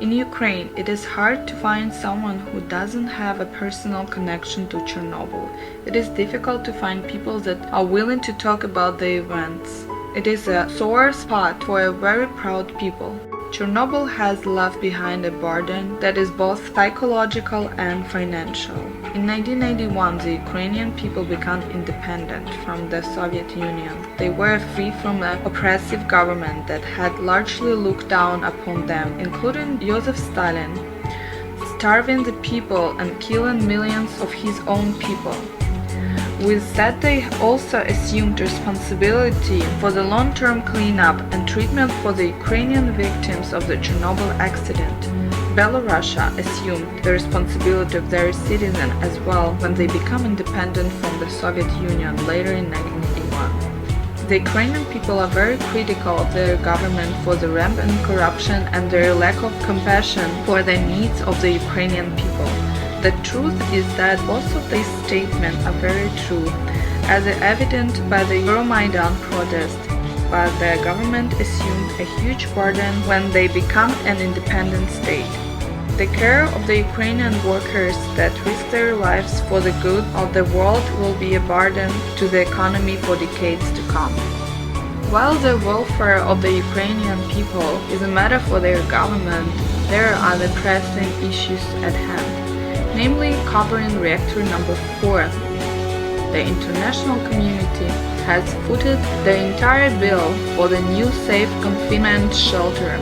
In Ukraine, it is hard to find someone who doesn't have a personal connection to Chernobyl. It is difficult to find people that are willing to talk about the events. It is a sore spot for a very proud people. Chernobyl has left behind a burden that is both psychological and financial. In 1991, the Ukrainian people became independent from the Soviet Union. They were free from an oppressive government that had largely looked down upon them, including Joseph Stalin, starving the people and killing millions of his own people. With that, they also assumed responsibility for the long-term cleanup and treatment for the Ukrainian victims of the Chernobyl accident. Belarus assumed the responsibility of their citizens as well when they became independent from the Soviet Union later in 1981. The Ukrainian people are very critical of their government for the rampant corruption and their lack of compassion for the needs of the Ukrainian people. The truth is that both of these statements are very true, as evident by the Euromaidan protest, but the government assumed a huge burden when they become an independent state. The care of the Ukrainian workers that risk their lives for the good of the world will be a burden to the economy for decades to come. While the welfare of the Ukrainian people is a matter for their government, there are other pressing issues at hand, namely covering reactor number 4. The international community has footed the entire bill for the new safe confinement shelter.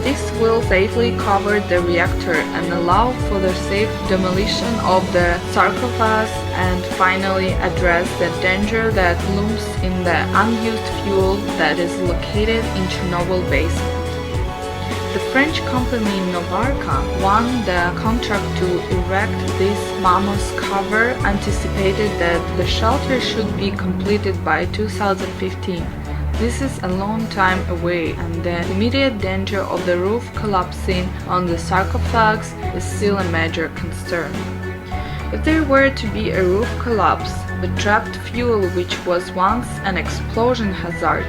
This will safely cover the reactor and allow for the safe demolition of the sarcophagus and finally address the danger that looms in the unused fuel that is located in Chernobyl basement. The French company Novarca won the contract to erect this mammoth cover, anticipated that the shelter should be completed by 2015. This is a long time away, and the immediate danger of the roof collapsing on the sarcophagus is still a major concern. If there were to be a roof collapse, the trapped fuel, which was once an explosion hazard,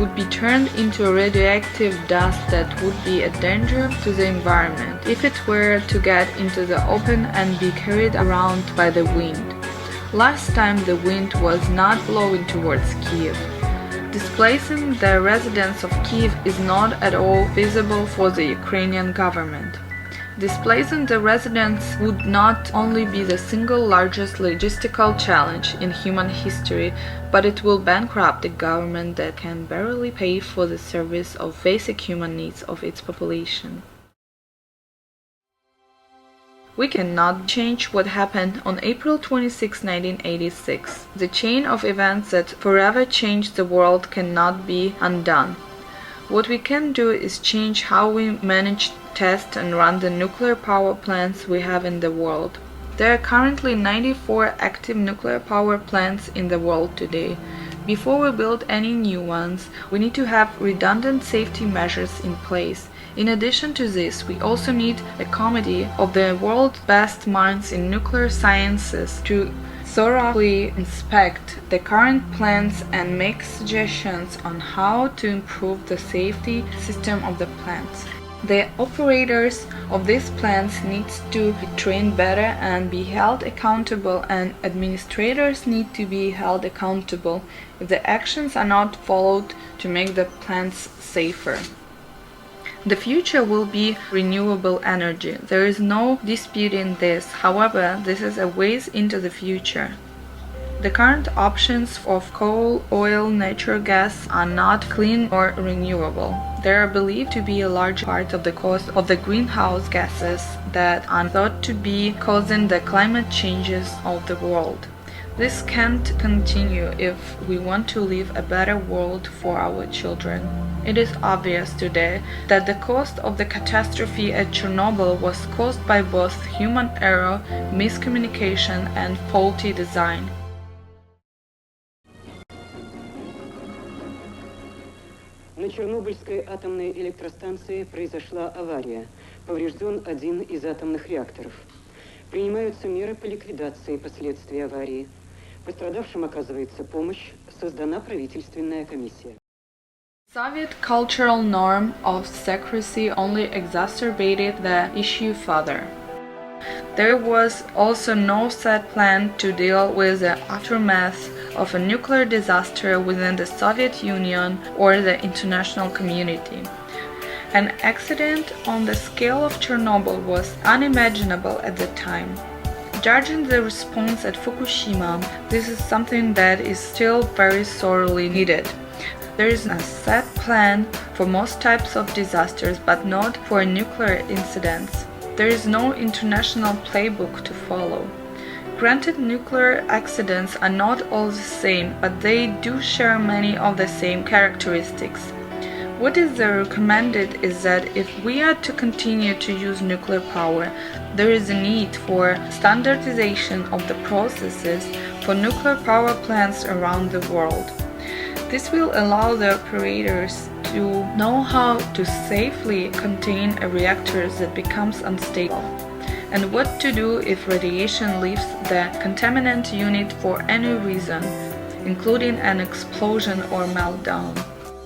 would be turned into radioactive dust that would be a danger to the environment if it were to get into the open and be carried around by the wind. Last time the wind was not blowing towards Kiev. Displacing the residents of Kiev is not at all feasible for the Ukrainian government. Displacing the residents would not only be the single largest logistical challenge in human history, but it will bankrupt a government that can barely pay for the service of basic human needs of its population. We cannot change what happened on April 26, 1986. The chain of events that forever changed the world cannot be undone. What we can do is change how we manage, test and run the nuclear power plants we have in the world. There are currently 94 active nuclear power plants in the world today. Before we build any new ones, we need to have redundant safety measures in place. In addition to this, we also need a committee of the world's best minds in nuclear sciences to thoroughly inspect the current plants and make suggestions on how to improve the safety system of the plants. The operators of these plants need to be trained better and be held accountable, and administrators need to be held accountable if the actions are not followed to make the plants safer. The future will be renewable energy. There is no disputing this. However, this is a ways into the future. The current options of coal, oil, natural gas are not clean or renewable. They are believed to be a large part of the cause of the greenhouse gases that are thought to be causing the climate changes of the world. This can't continue if we want to leave a better world for our children. It is obvious today that the cost of the catastrophe at Chernobyl was caused by both human error, miscommunication, and faulty design. На Чернобыльской атомной электростанции произошла авария. Поврежден один из атомных реакторов. Принимаются меры по ликвидации последствий аварии. Пострадавшим оказывается помощь. Создана правительственная комиссия. Soviet cultural norm of secrecy only exacerbated the issue further. There was also no set plan to deal with the aftermath of a nuclear disaster within the Soviet Union or the international community. An accident on the scale of Chernobyl was unimaginable at the time. Judging the response at Fukushima, this is something that is still very sorely needed. There is a set plan for most types of disasters, but not for nuclear incidents. There is no international playbook to follow. Granted, nuclear accidents are not all the same, but they do share many of the same characteristics. What is recommended is that if we are to continue to use nuclear power, there is a need for standardization of the processes for nuclear power plants around the world. This will allow the operators to know how to safely contain a reactor that becomes unstable, and what to do if radiation leaves the contaminant unit for any reason, including an explosion or meltdown.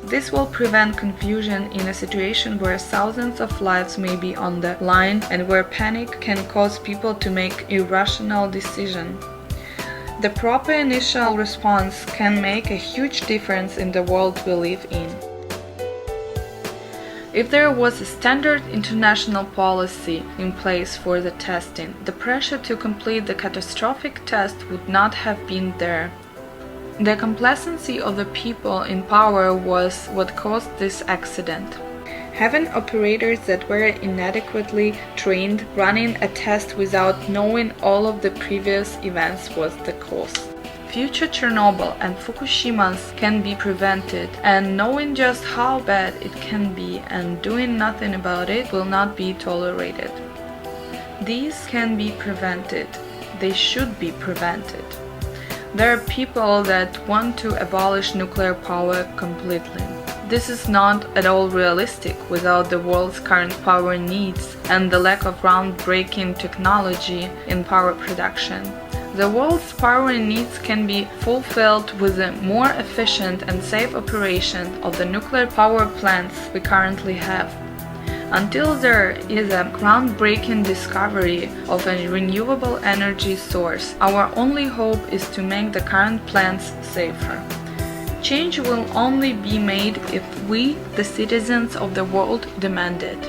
This will prevent confusion in a situation where thousands of lives may be on the line and where panic can cause people to make irrational decisions. The proper initial response can make a huge difference in the world we live in. If there was a standard international policy in place for the testing, the pressure to complete the catastrophic test would not have been there. The complacency of the people in power was what caused this accident. Having operators that were inadequately trained running a test without knowing all of the previous events was the cause. Future Chernobyl and Fukushimas can be prevented, and knowing just how bad it can be and doing nothing about it will not be tolerated. These can be prevented. They should be prevented. There are people that want to abolish nuclear power completely. This is not at all realistic without the world's current power needs and the lack of groundbreaking technology in power production. The world's power needs can be fulfilled with a more efficient and safe operation of the nuclear power plants we currently have. Until there is a groundbreaking discovery of a renewable energy source, our only hope is to make the current plants safer. Change will only be made if we, the citizens of the world, demand it.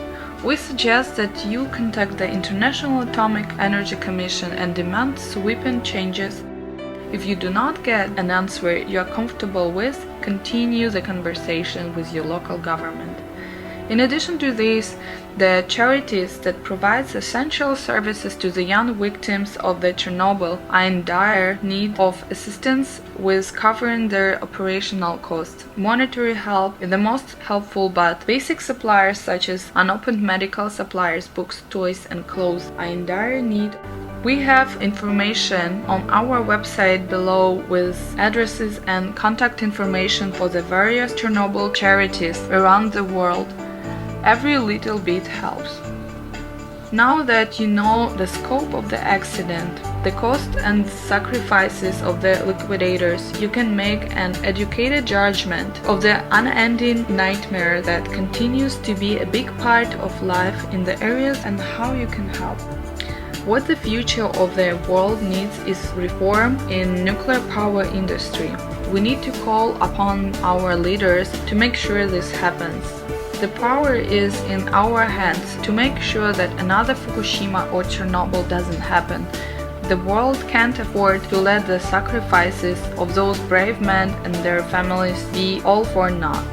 We suggest that you contact the International Atomic Energy Commission and demand sweeping changes. If you do not get an answer you are comfortable with, continue the conversation with your local government. In addition to this, the charities that provide essential services to the young victims of the Chernobyl are in dire need of assistance with covering their operational costs. Monetary help is the most helpful, but basic suppliers such as unopened medical supplies, books, toys, and clothes are in dire need. We have information on our website below with addresses and contact information for the various Chernobyl charities around the world. Every little bit helps. Now that you know the scope of the accident, the cost and sacrifices of the liquidators, you can make an educated judgment of the unending nightmare that continues to be a big part of life in the areas and how you can help. What the future of the world needs is reform in nuclear power industry. We need to call upon our leaders to make sure this happens. The power is in our hands to make sure that another Fukushima or Chernobyl doesn't happen. The world can't afford to let the sacrifices of those brave men and their families be all for naught.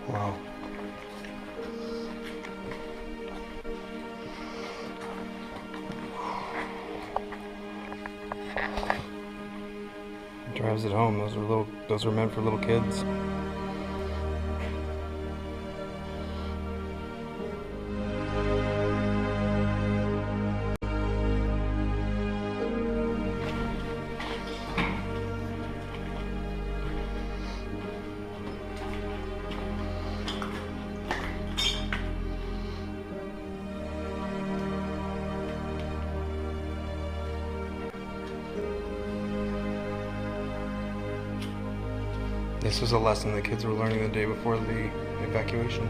Wow. Drives it home. Those are meant for little kids. This was a lesson the kids were learning the day before the evacuation.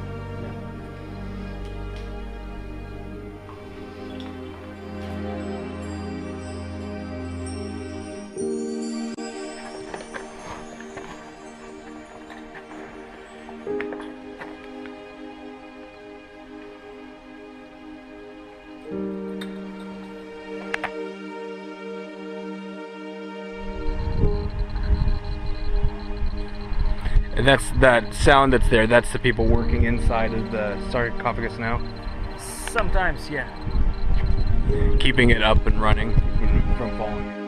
And that's that sound that's there, that's the people working inside of the sarcophagus now? Sometimes, yeah. keeping it up and running from falling.